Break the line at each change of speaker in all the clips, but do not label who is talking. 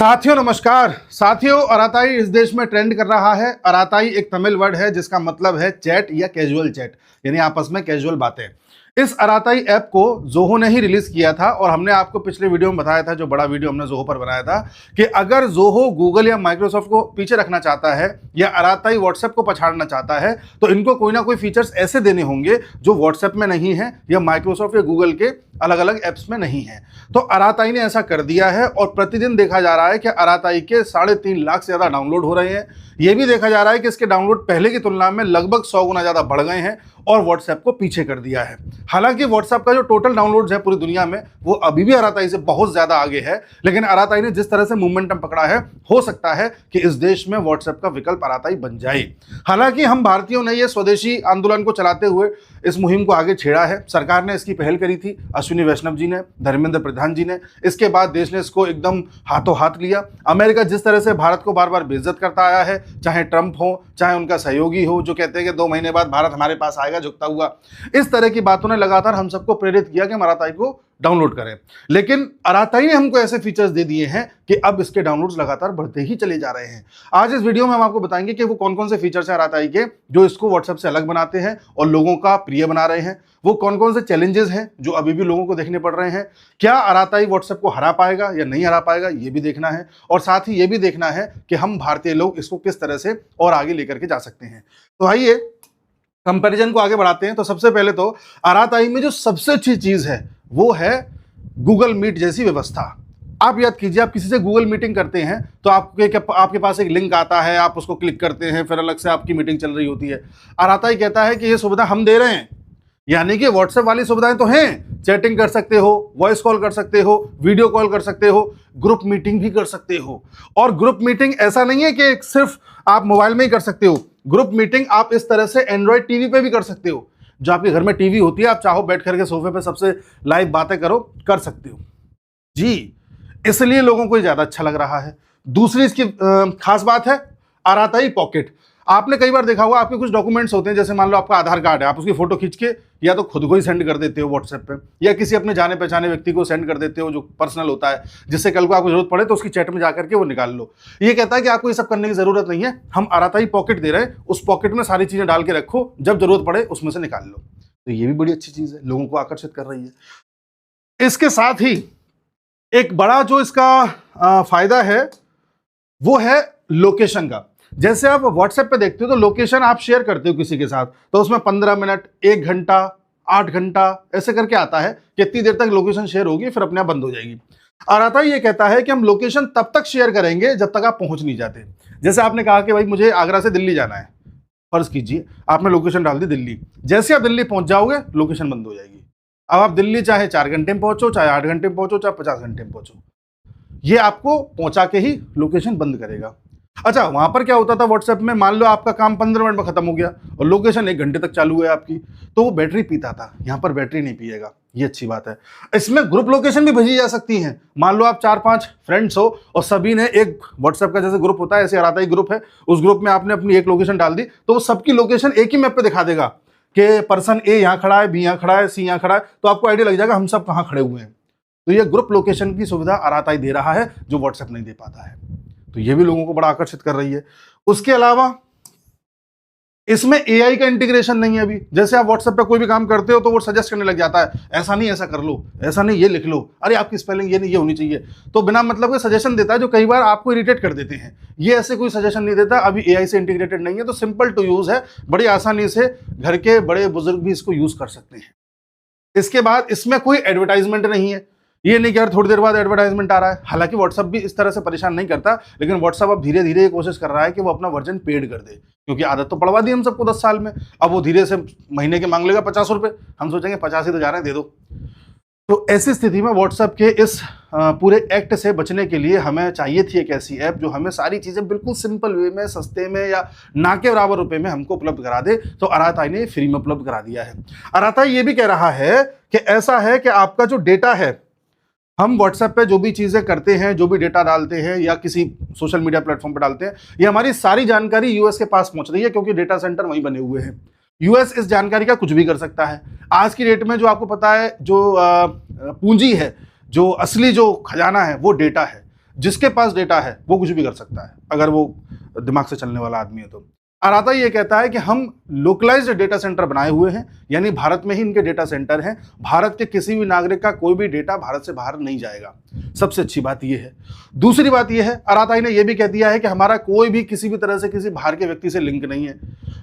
साथियों नमस्कार। साथियों, अराताई इस देश में ट्रेंड कर रहा है। अराताई एक तमिल वर्ड है जिसका मतलब है चैट या कैजुअल चैट, यानी आपस में कैजुअल बातें। इस अराताई ऐप को जोहो ने ही रिलीज किया था और हमने आपको पिछले वीडियो में बताया था, जो बड़ा वीडियो हमने जोहो पर बनाया था, कि अगर जोहो गूगल या माइक्रोसॉफ्ट को पीछे रखना चाहता है या अराताई व्हाट्सएप को पछाड़ना चाहता है तो इनको कोई ना कोई फीचर्स ऐसे देने होंगे जो व्हाट्सएप में नहीं है या माइक्रोसॉफ्ट या गूगल के अलग अलग ऐप्स में नहीं है। तो अराताई ने ऐसा कर दिया है और प्रतिदिन देखा जा रहा है कि अराताई के 3.5 लाख से ज्यादा डाउनलोड हो रहे हैं। यह भी देखा जा रहा है कि इसके डाउनलोड पहले की तुलना में लगभग 100 गुना ज्यादा बढ़ गए हैं और व्हाट्सएप को पीछे कर दिया है। हालांकि व्हाट्सएप का जो टोटल डाउनलोड्स है पूरी दुनिया में वो अभी भी अराताई से बहुत ज्यादा आगे है, लेकिन अराताई ने जिस तरह से मोमेंटम पकड़ा है, हो सकता है कि इस देश में व्हाट्सएप का विकल्प अराताई बन जाए। हालांकि हम भारतीयों ने यह स्वदेशी आंदोलन को चलाते हुए इस मुहिम को आगे छेड़ा है। सरकार ने इसकी पहल करी थी, अश्विनी वैष्णव जी ने, धर्मेंद्र प्रधान जी ने। इसके बाद देश ने इसको एकदम हाथों हाथ लिया। अमेरिका जिस तरह से भारत को बार बार बेइज्जत करता आया है, चाहे ट्रंप हो चाहे उनका सहयोगी हो जो कहते हैं कि 2 महीने बाद भारत हमारे पास आएगा झुकता हुआ, इस तरह की बातों ने लगातार हम सबको प्रेरित किया कि हम अराताई को डाउनलोड करें। लेकिन अराताई ने हमको ऐसे फीचर्स दे दिए हैं कि अब इसके डाउनलोड्स लगातार बढ़ते ही चले जा रहे हैं। आज इस वीडियो में हम आपको बताएंगे कि वो कौन कौन से फीचर्स हैं अराताई के जो इसको व्हाट्सएप से अलग बनाते हैं और लोगों का प्रिय बना रहे हैं। वो कौन कौन से चैलेंजेस हैं जो अभी भी लोगों को देखने पड़ रहे हैं। क्या अराताई व्हाट्सएप को हरा पाएगा या नहीं हरा पाएगा, ये भी देखना है। और साथ ही ये भी देखना है कि हम भारतीय लोग इसको किस तरह से और आगे लेकर के जा सकते हैं। तो आइए कंपैरिजन को आगे बढ़ाते हैं। तो सबसे पहले तो अराताई में जो सबसे अच्छी चीज है वो है गूगल मीट जैसी व्यवस्था। आप याद कीजिए, आप किसी से गूगल मीटिंग करते हैं तो आपके पास एक लिंक आता है, आप उसको क्लिक करते हैं, फिर अलग से आपकी मीटिंग चल रही होती है। अराताई कहता है कि ये सुविधा हम दे रहे हैं, यानी कि व्हाट्सएप वाली सुविधाएं तो हैं, चैटिंग कर सकते हो, वॉइस कॉल कर सकते हो, वीडियो कॉल कर सकते हो, ग्रुप मीटिंग भी कर सकते हो। और ग्रुप मीटिंग ऐसा नहीं है कि सिर्फ आप मोबाइल में ही कर सकते हो। ग्रुप मीटिंग आप इस तरह से एंड्रॉइड टीवी पे भी कर सकते हो। जो आपके घर में टीवी होती है, आप चाहो बैठ करके सोफे पे सबसे लाइव बातें करो, कर सकते हो जी। इसलिए लोगों को ज्यादा अच्छा लग रहा है। दूसरी इसकी खास बात है अराताई पॉकेट। आपने कई बार देखा होगा, आपके कुछ डॉक्यूमेंट्स होते हैं, जैसे मान लो आपका आधार कार्ड है, आप उसकी फोटो खींच के या तो खुद को ही सेंड कर देते हो व्हाट्सएप पे, या किसी अपने जाने पहचाने व्यक्ति को सेंड कर देते हो जो पर्सनल होता है, जिससे कल को आपको जरूरत पड़े तो उसकी चैट में जाकर के वो निकाल लो। ये कहता है कि आपको ये सब करने की जरूरत नहीं है, हम अराताई पॉकेट दे रहे हैं, उस पॉकेट में सारी चीजें डाल के रखो, जब जरूरत पड़े उसमें से निकाल लो। तो ये भी बड़ी अच्छी चीज है, लोगों को आकर्षित कर रही है। इसके साथ ही एक बड़ा जो इसका फायदा है वो है लोकेशन का। जैसे आप व्हाट्सएप पे देखते हो तो लोकेशन आप शेयर करते हो किसी के साथ, तो उसमें 15 मिनट, 1 घंटा, 8 घंटा ऐसे करके आता है कि इतनी देर तक लोकेशन शेयर होगी, फिर अपने आप बंद हो जाएगी। अराताई ये कहता है कि हम लोकेशन तब तक शेयर करेंगे जब तक आप पहुंच नहीं जाते। जैसे आपने कहा कि भाई मुझे आगरा से दिल्ली जाना है, फर्ज कीजिए आपने लोकेशन डाल दी दिल्ली, जैसे आप दिल्ली पहुंच जाओगे लोकेशन बंद हो जाएगी। अब आप दिल्ली चाहे 4 घंटे में पहुंचो, चाहे 8 घंटे में पहुंचो, चाहे 50 घंटे में पहुंचो, ये आपको पहुंचा के ही लोकेशन बंद करेगा। अच्छा, वहां पर क्या होता था व्हाट्सएप में, मान लो आपका काम 15 मिनट में खत्म हो गया और लोकेशन 1 घंटे तक चालू है आपकी, तो वो बैटरी पीता था, यहां पर बैटरी नहीं पिएगा। ये अच्छी बात है। इसमें ग्रुप लोकेशन भी भेजी जा सकती है। मान लो आप 4-5 फ्रेंड्स हो और सभी ने एक व्हाट्सएप का जैसे ग्रुप होता है, ऐसे अराताई ग्रुप है, उस ग्रुप में आपने अपनी एक लोकेशन डाल दी तो वो सबकी लोकेशन एक ही मैप पे दिखा देगा कि पर्सन ए यहाँ खड़ा है, बी यहाँ खड़ा है, सी यहाँ खड़ा है, तो आपको आइडिया लग जाएगा हम सब कहाँ खड़े हुए हैं। तो ये ग्रुप लोकेशन की सुविधा अराताई दे रहा है जो व्हाट्सएप नहीं दे पाता है, तो ये भी लोगों को बड़ा आकर्षित कर रही है। उसके अलावा इसमें एआई का इंटीग्रेशन नहीं है अभी। जैसे आप व्हाट्सएप पे कोई भी काम करते हो तो वो सजेस्ट करने लग जाता है, ऐसा नहीं ऐसा कर लो, ऐसा नहीं ये लिख लो, अरे आपकी स्पेलिंग ये नहीं ये होनी चाहिए, तो बिना मतलब के सजेशन देता है जो कई बार आपको इरिटेट कर देते हैं। ये ऐसे कोई सजेशन नहीं देता, अभी एआई से इंटीग्रेटेड नहीं है, तो सिंपल टू यूज है, बड़ी आसानी से घर के बड़े बुजुर्ग भी इसको यूज कर सकते हैं। इसके बाद इसमें कोई एडवर्टाइजमेंट नहीं है, ये नहीं कि यार थोड़ी देर बाद एडवर्टाइजमेंट आ रहा है। हालांकि व्हाट्सएप भी इस तरह से परेशान नहीं करता, लेकिन व्हाट्सएप अब धीरे धीरे ये कोशिश कर रहा है कि वो अपना वर्जन पेड कर दे, क्योंकि आदत तो पड़वा दी हम सबको 10 साल में। अब वो धीरे से महीने के मांग लेगा 50 रुपये, हम सोचेंगे 50 ही तो जा रहे हैं, दे दो। तो ऐसी स्थिति में व्हाट्सएप के इस पूरे एक्ट से बचने के लिए हमें चाहिए थी एक ऐसी ऐप जो हमें सारी चीजें बिल्कुल सिंपल वे में, सस्ते में या ना के बराबर रुपए में हमको उपलब्ध करा दे। तो अराताई ने फ्री में उपलब्ध करा दिया है। अराताई ये भी कह रहा है कि ऐसा है कि आपका जो डेटा है, हम व्हाट्सएप पे जो भी चीजें करते हैं, जो भी डेटा डालते हैं या किसी सोशल मीडिया प्लेटफॉर्म पे डालते हैं, ये हमारी सारी जानकारी यूएस के पास पहुंच रही है, क्योंकि डेटा सेंटर वहीं बने हुए हैं। यूएस इस जानकारी का कुछ भी कर सकता है। आज की डेट में जो आपको पता है, जो पूंजी है, जो असली जो खजाना है वो डेटा है। जिसके पास डेटा है वो कुछ भी कर सकता है अगर वो दिमाग से चलने वाला आदमी है तो। आराताई ये कहता है कि हम लोकलाइज्ड डेटा सेंटर बनाए हुए हैं, यानी भारत में ही इनके डेटा सेंटर हैं, भारत के किसी भी नागरिक का कोई भी डेटा भारत से बाहर नहीं जाएगा। सबसे अच्छी बात यह है। दूसरी बात यह है, आराताई ने यह भी कह दिया है कि हमारा कोई भी किसी भी तरह से किसी बाहर के व्यक्ति से लिंक नहीं है।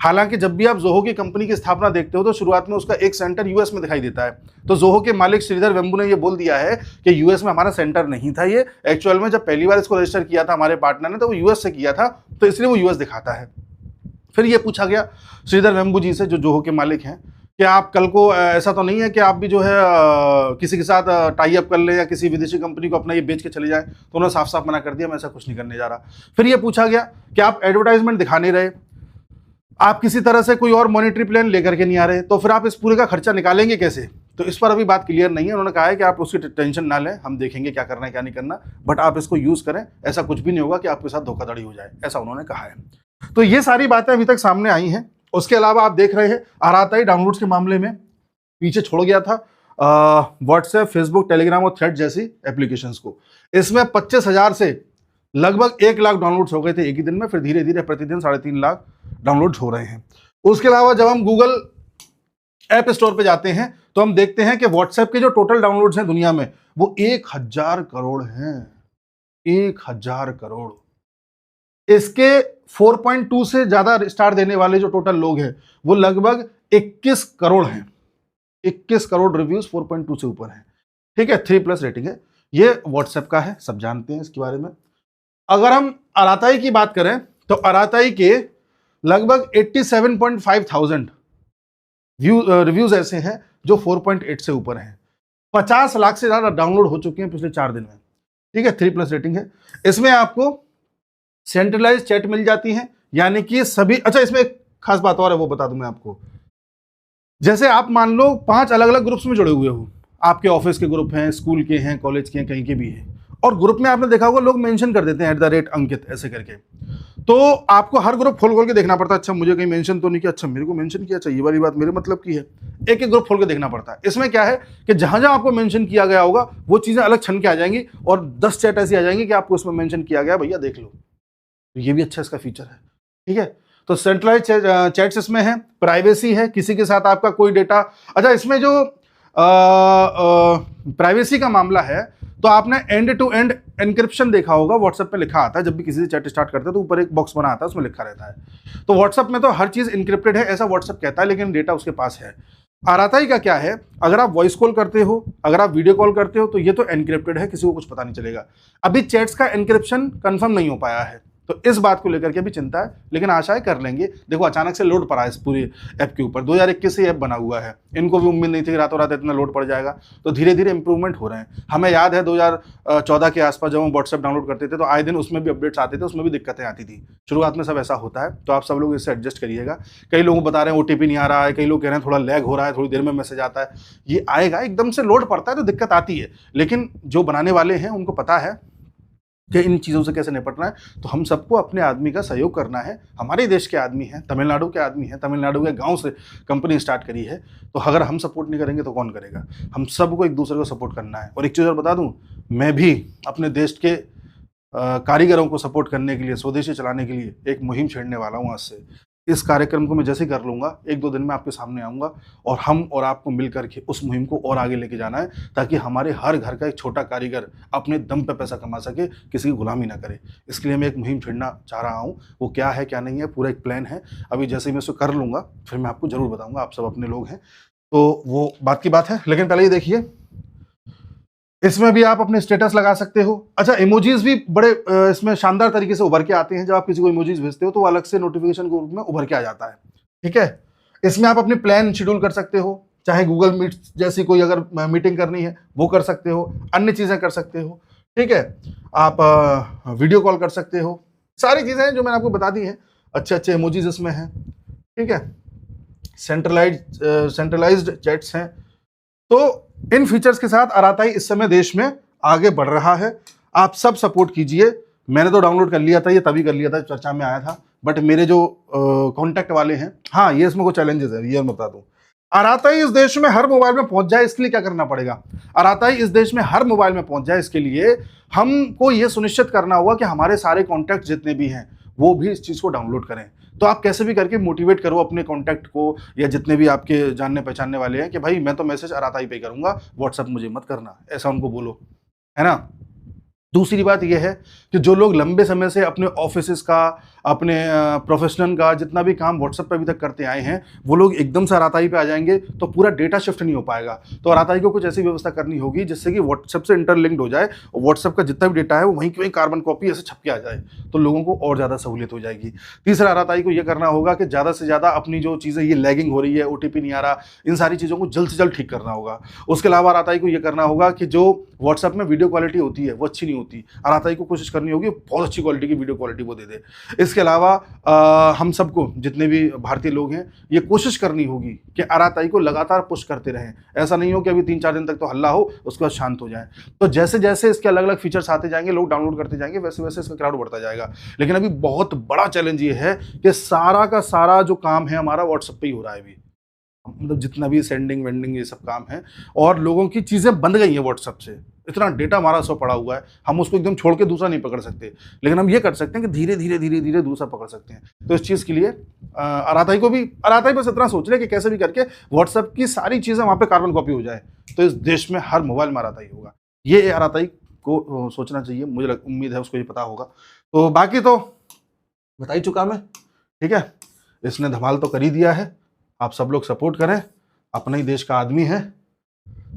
हालांकि जब भी आप जोहो की कंपनी की स्थापना देखते हो तो शुरुआत में उसका एक सेंटर यूएस में दिखाई देता है। तो जोहो के मालिक श्रीधर वेम्बू ने यह बोल दिया है कि यूएस में हमारा सेंटर नहीं था। ये एक्चुअल में जब पहली बार इसको रजिस्टर किया था हमारे पार्टनर ने तो वो यूएस से किया था, तो इसलिए वो यूएस दिखाता है। फिर ये पूछा गया श्रीधर वेम्बू जी से, जो जोहो के मालिक हैं, कि आप कल को ऐसा तो नहीं है कि आप भी जो है किसी के साथ टाई अप कर ले या किसी विदेशी कंपनी को अपना ये बेच के चले जाएं। तो उन्होंने साफ साफ मना कर दिया, मैं ऐसा कुछ नहीं करने जा रहा। फिर ये पूछा गया कि आप एडवर्टाइजमेंट दिखा नहीं रहे, आप किसी तरह से कोई और मॉनेटरी प्लान लेकर के नहीं आ रहे, तो फिर आप इस पूरे का खर्चा निकालेंगे कैसे? तो इस पर अभी बात क्लियर नहीं है। उन्होंने कहा है कि आप उसकी टेंशन ना लें, हम देखेंगे क्या करना है क्या नहीं करना, बट आप इसको यूज करें, ऐसा कुछ भी नहीं होगा कि आपके साथ धोखाधड़ी हो जाए, ऐसा उन्होंने कहा है। तो ये सारी बातें अभी तक सामने आई हैं। उसके अलावा आप देख रहे हैं आराताई डाउनलोड्स के मामले में पीछे छोड़ गया था व्हाट्सएप, फेसबुक, टेलीग्राम और थ्रेड जैसी एप्लीकेशंस को। इसमें 25,000 से लगभग 1 लाख डाउनलोड्स हो गए थे एक ही दिन में, फिर धीरे धीरे प्रतिदिन 3.5 लाख डाउनलोड्स हो रहे हैं। उसके अलावा जब हम गूगल ऐप स्टोर पे जाते हैं तो हम देखते हैं कि व्हाट्सएप के जो टोटल डाउनलोड्स हैं दुनिया में वो 1000 करोड़ हैं। 1000 करोड़। इसके 4.2 से ज्यादा स्टार देने वाले जो टोटल लोग हैं वो लगभग 21 करोड़ हैं। 21 करोड़ रिव्यूज 4.2 से ऊपर हैं। ठीक है, 3+ रेटिंग है। ये व्हाट्सएप का है, सब जानते हैं इसके बारे में। अगर हम आराताई की बात करें तो आराताई के लगभग 87.5 थाउजेंड रिव्यूज ऐसे हैं जो 4.8 से ऊपर हैं। 50 लाख से ज्यादा डाउनलोड हो चुके हैं पिछले 4 दिन में। ठीक है, 3+ रेटिंग है। इसमें आपको सेंट्रलाइज चैट मिल जाती है, यानी कि सभी। अच्छा, इसमें एक खास बात और है, वो बता दूं मैं आपको। जैसे आप मान लो 5 अलग अलग ग्रुप्स में जुड़े हुए हो, आपके ऑफिस के ग्रुप हैं, स्कूल के हैं, कॉलेज के हैं, कहीं के भी हैं, और ग्रुप में आपने देखा होगा लोग मेंशन कर देते हैं @अंकित ऐसे करके। तो आपको हर ग्रुप खोल खोल के देखना पड़ता है। अच्छा, मुझे कहीं मेंशन तो नहीं किया, अच्छा मेरे को मेंशन किया, अच्छा ये वाली बात मेरे मतलब की है। एक एक ग्रुप खोल के देखना पड़ता है। इसमें क्या है कि जहां जहां आपको मेंशन किया गया होगा वो चीजें अलग छन के आ जाएंगी, और 10 चैट ऐसी आ जाएंगी कि आपको उसमें मेंशन किया गया, भैया देख लो। तो ये भी अच्छा इसका फीचर है। ठीक है, तो सेंट्रलाइज चैट्स इसमें है, प्राइवेसी है, किसी के साथ आपका कोई डेटा। अच्छा, इसमें जो प्राइवेसी का मामला है तो आपने एंड टू एंड एनक्रिप्शन देखा होगा, व्हाट्सएप पे लिखा आता है। जब भी किसी से चैट स्टार्ट करते हैं तो ऊपर एक बॉक्स बना आता है, उसमें लिखा रहता है। तो व्हाट्सएप में तो हर चीज इनक्रिप्टेड है, ऐसा व्हाट्सएप कहता है, लेकिन डेटा उसके पास है। आराताई का क्या है, अगर आप वॉइस कॉल करते हो, अगर आप वीडियो कॉल करते हो, तो ये तो एनक्रिप्टेड है, किसी को कुछ पता नहीं चलेगा। अभी चैट्स का एनक्रिप्शन कंफर्म नहीं हो पाया है, तो इस बात को लेकर के भी चिंता है, लेकिन आशा है कर लेंगे। देखो, अचानक से लोड पड़ा है इस पूरी ऐप के ऊपर। 2021 से ऐप बना हुआ है, इनको भी उम्मीद नहीं थी कि रातों रात इतना लोड पड़ जाएगा। तो धीरे धीरे इंप्रूवमेंट हो रहे हैं। हमें याद है 2014 के आसपास जब हम व्हाट्सएप डाउनलोड करते थे तो आए दिन उसमें भी अपडेट्स आते थे, उसमें भी दिक्कतें आती थी। शुरुआत में सब ऐसा होता है, तो आप सब लोग इससे एडजस्ट करिएगा। कई लोग बता रहे हैं OTP नहीं आ रहा है, कई लोग कह रहे हैं थोड़ा लैग हो रहा है, थोड़ी देर में मैसेज आता है। ये आएगा, एकदम से लोड पड़ता है तो दिक्कत आती है, लेकिन जो बनाने वाले हैं उनको पता है कि इन चीज़ों से कैसे निपटना है। तो हम सबको अपने आदमी का सहयोग करना है। हमारे देश के आदमी हैं, तमिलनाडु के आदमी हैं, तमिलनाडु के गांव से कंपनी स्टार्ट करी है, तो अगर हम सपोर्ट नहीं करेंगे तो कौन करेगा? हम सबको एक दूसरे को सपोर्ट करना है। और एक चीज़ और बता दूं, मैं भी अपने देश के कारीगरों को सपोर्ट करने के लिए, स्वदेशी चलाने के लिए एक मुहिम छेड़ने वाला हूँ आज से। इस कार्यक्रम को मैं जैसे ही कर लूँगा, 1-2 दिन में आपके सामने आऊँगा, और हम और आपको मिल करके उस मुहिम को और आगे लेके जाना है, ताकि हमारे हर घर का एक छोटा कारीगर अपने दम पे पैसा कमा सके, किसी की गुलामी ना करे। इसके लिए मैं एक मुहिम छेड़ना चाह रहा हूँ। वो क्या है क्या नहीं है, पूरा एक प्लान है। अभी जैसे ही मैं उसको कर लूँगा फिर मैं आपको ज़रूर बताऊँगा। आप सब अपने लोग हैं तो वो बात की बात है, लेकिन पहले ये देखिए, इसमें भी आप अपने स्टेटस लगा सकते हो। अच्छा, इमोजीज भी बड़े इसमें शानदार तरीके से उभर के आते हैं। जब आप किसी को इमोजीज भेजते हो तो वो अलग से नोटिफिकेशन के रूप में उभर के आ जाता है। ठीक है, इसमें आप अपनी प्लान शेड्यूल कर सकते हो, चाहे गूगल मीट जैसी कोई अगर मीटिंग करनी है वो कर सकते हो, अन्य चीज़ें कर सकते हो। ठीक है, आप वीडियो कॉल कर सकते हो, सारी चीज़ें जो मैंने आपको बता दी हैं। अच्छे अच्छे इमोजीज इसमें हैं। ठीक है, सेंट्रलाइज्ड चैट्स हैं। तो इन फीचर्स के साथ आराताई इस समय देश में आगे बढ़ रहा है। आप सब सपोर्ट कीजिए। मैंने तो डाउनलोड कर लिया था, ये तभी कर लिया था, चर्चा में आया था, बट मेरे जो कॉन्टैक्ट वाले हैं, हाँ, ये इसमें कुछ चैलेंजेस है, ये मैं बता दूं। अराताई इस देश में हर मोबाइल में पहुंच जाए, इसके लिए क्या करना पड़ेगा? अराताई इस देश में हर मोबाइल में पहुंच जाए, इसके लिए हमको ये सुनिश्चित करना होगा कि हमारे सारे कॉन्टैक्ट जितने भी हैं वो भी इस चीज़ को डाउनलोड करें। तो आप कैसे भी करके मोटिवेट करो अपने कॉन्टैक्ट को या जितने भी आपके जानने पहचानने वाले हैं कि भाई मैं तो मैसेज अराताई पे करूंगा, व्हाट्सएप मुझे मत करना, ऐसा उनको बोलो, है ना। दूसरी बात यह है कि जो लोग लंबे समय से अपने ऑफिसेस का, अपने प्रोफेशनल का जितना भी काम व्हाट्सएप पे अभी तक करते आए हैं, वो लोग एकदम से अराताई पे आ जाएंगे तो पूरा डेटा शिफ्ट नहीं हो पाएगा। तो अराताई को कुछ ऐसी व्यवस्था करनी होगी जिससे कि व्हाट्सएप से इंटरलिंक्ड हो जाए और व्हाट्सएप का जितना भी डेटा है वो वहीं की वहीं कार्बन कॉपी ऐसे छप के आ जाए, तो लोगों को और ज़्यादा सहूलियत हो जाएगी। तीसरा, अराताई को यह करना होगा कि ज़्यादा से ज़्यादा अपनी जो चीज़ें ये लैगिंग हो रही है, ओटीपी नहीं आ रहा, इन सारी चीज़ों को जल्द से जल्द ठीक करना होगा। उसके अलावा अराताई को यह करना होगा कि जो व्हाट्सएप में वीडियो क्वालिटी होती है वो अच्छी नहीं होती, अराताई को कोशिश करनी होगी बहुत अच्छी क्वालिटी की वीडियो क्वालिटी वो दे दे। इसके अलावा हम सबको, जितने भी भारतीय लोग हैं, ये कोशिश करनी होगी कि अराताई को लगातार पुश करते रहें। ऐसा नहीं हो कि अभी 3-4 दिन तक तो हल्ला हो, उसके बाद शांत हो जाए। तो जैसे जैसे इसके अलग अलग फीचर्स आते जाएंगे, लोग डाउनलोड करते जाएंगे, वैसे वैसे इसका क्राउड बढ़ता जाएगा। लेकिन अभी बहुत बड़ा चैलेंज ये है कि सारा का सारा जो काम है हमारा व्हाट्सएप पे ही हो रहा है अभी, मतलब जितना भी सेंडिंग वेंडिंग ये सब काम है, और लोगों की चीज़ें बंद गई हैं व्हाट्सएप से। इतना डेटा हमारा सब पड़ा हुआ है, हम उसको एकदम छोड़ के दूसरा नहीं पकड़ सकते, लेकिन हम ये कर सकते हैं कि धीरे धीरे धीरे धीरे दूसरा पकड़ सकते हैं। तो इस चीज़ के लिए अराताई बस इतना सोच रहे कि कैसे भी करके व्हाट्सएप की सारी चीज़ें वहाँ पे कार्बन कॉपी हो जाए, तो इस देश में हर मोबाइल में अराताई होगा। ये अराताई को सोचना चाहिए, मुझे उम्मीद है उसको ये पता होगा। तो बाकी तो बता ही चुका मैं, ठीक है। इसने धमाल तो कर ही दिया है, आप सब लोग सपोर्ट करें, अपने ही देश का आदमी है,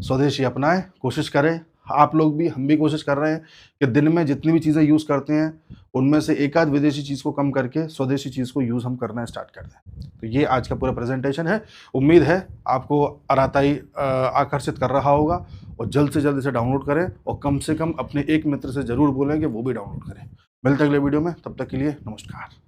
स्वदेशी अपनाएं, कोशिश करें। आप लोग भी, हम भी कोशिश कर रहे हैं कि दिन में जितनी भी चीज़ें यूज़ करते हैं उनमें से एक आध विदेशी चीज़ को कम करके स्वदेशी चीज़ को यूज़ हम करना स्टार्ट कर दें। तो ये आज का पूरा प्रेजेंटेशन है। उम्मीद है आपको अराताई आकर्षित कर रहा होगा, और जल्द से जल्द इसे डाउनलोड करें और कम से कम अपने एक मित्र से ज़रूर बोलें कि वो भी डाउनलोड करें। मिलते हैं अगले वीडियो में, तब तक के लिए नमस्कार।